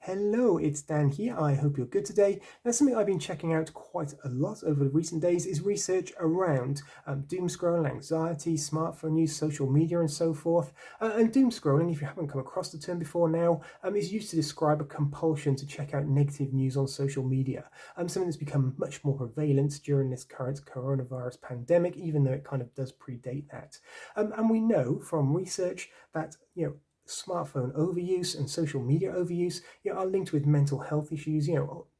Hello, it's Dan here. I hope you're good today. Now, something I've been checking out quite a lot over the recent days is research around doom scrolling, anxiety, smartphone use, social media, and so forth. And doom scrolling, if you haven't come across the term before now, is used to describe a compulsion to check out negative news on social media. Something that's become much more prevalent during this current coronavirus pandemic, even though it kind of does predate that. And we know from research that, smartphone overuse and social media overuse are linked with mental health issues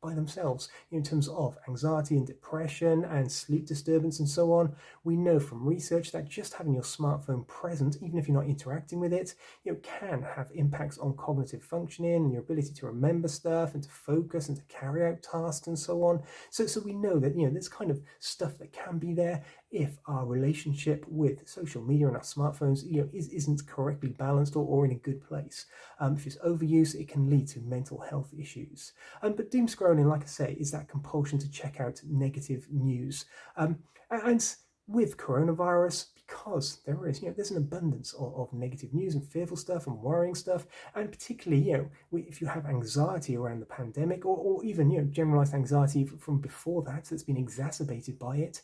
by themselves in terms of anxiety and depression and sleep disturbance and so on. We know from research that just having your smartphone present, even if you're not interacting with it, can have impacts on cognitive functioning and your ability to remember stuff and to focus and to carry out tasks and so on. So we know that there's kind of stuff that can be there if our relationship with social media and our smartphones isn't correctly balanced or in a good place. If it's overuse, it can lead to mental health issues. But doom scrolling, like I say, is that compulsion to check out negative news. And with coronavirus, because there's an abundance of negative news and fearful stuff and worrying stuff, and particularly if you have anxiety around the pandemic or even generalized anxiety from before that's been exacerbated by it,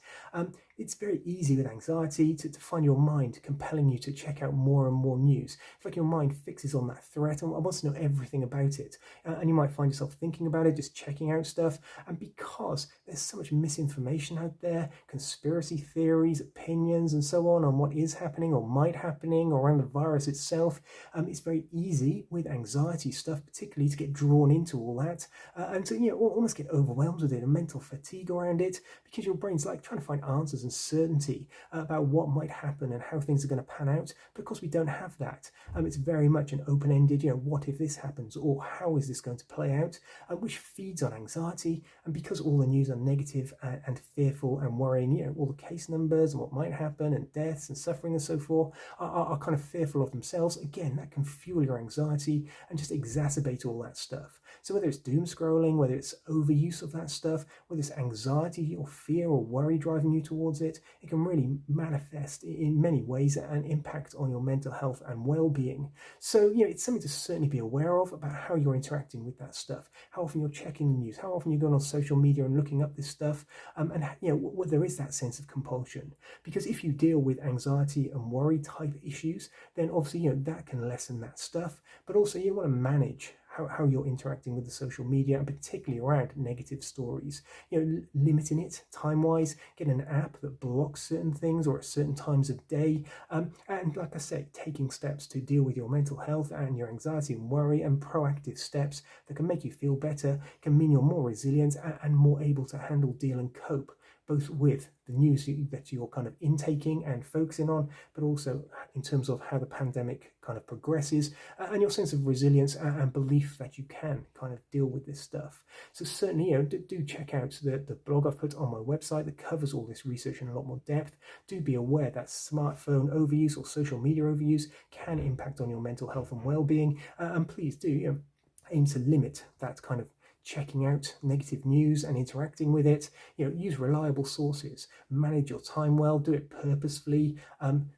it's very easy with anxiety to find your mind compelling you to check out more and more news. It's like your mind fixes on that threat and wants to know everything about it, and you might find yourself thinking about it, just checking out stuff. And because there's so much misinformation out there, conspiracy theories, opinions, and so on what is happening or might happening or around the virus itself, it's very easy with anxiety stuff, particularly, to get drawn into all that and to almost get overwhelmed with it and mental fatigue around it, because your brain's like trying to find answers and certainty about what might happen and how things are going to pan out. Because we don't have that, it's very much an open-ended, what if this happens, or how is this going to play out, which feeds on anxiety. And because all the news are negative and fearful and worrying, all the case numbers and what might happen and deaths and suffering and so forth are kind of fearful of themselves, again, that can fuel your anxiety and just exacerbate all that stuff. So whether it's doom scrolling, whether it's overuse of that stuff, whether it's anxiety or fear or worry driving you towards it, it can really manifest in many ways and impact on your mental health and well-being. So it's something to certainly be aware of about how you're interacting with that stuff, how often you're checking the news, how often you're going on social media and looking up this stuff, and whether there is that sense of compulsion. Because if you deal with anxiety and worry type issues, then obviously that can lessen that stuff. But also you want to manage how you're interacting with the social media, and particularly around negative stories. Limiting it time-wise, get an app that blocks certain things or at certain times of day, and like I say, taking steps to deal with your mental health and your anxiety and worry, and proactive steps that can make you feel better, can mean you're more resilient and more able to handle, deal, and cope, both with the news that you're kind of intaking and focusing on, but also in terms of how the pandemic kind of progresses, and your sense of resilience and belief that you can kind of deal with this stuff. So certainly, do check out the blog I've put on my website that covers all this research in a lot more depth. Do be aware that smartphone overuse or social media overuse can impact on your mental health and well-being, and please do aim to limit that kind of checking out negative news and interacting with it. Use reliable sources, manage your time well, do it purposefully,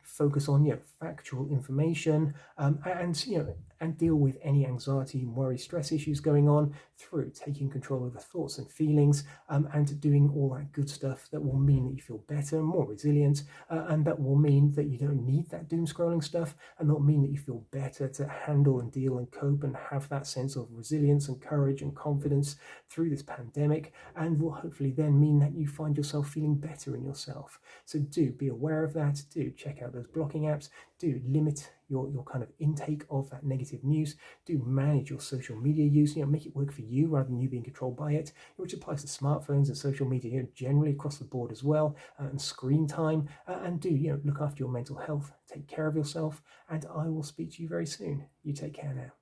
focus on factual information, and deal with any anxiety, worry, stress issues going on through taking control over thoughts and feelings, and doing all that good stuff that will mean that you feel better, more resilient, and that will mean that you don't need that doom scrolling stuff, and that'll mean that you feel better to handle and deal and cope and have that sense of resilience and courage and confidence through this pandemic, and will hopefully then mean that you find yourself feeling better in yourself. So do be aware of that, do check out those blocking apps, do limit your kind of intake of that negative news, do manage your social media use, make it work for you rather than you being controlled by it, which applies to smartphones and social media generally across the board as well, and screen time, and do look after your mental health, take care of yourself, and I will speak to you very soon. You take care now.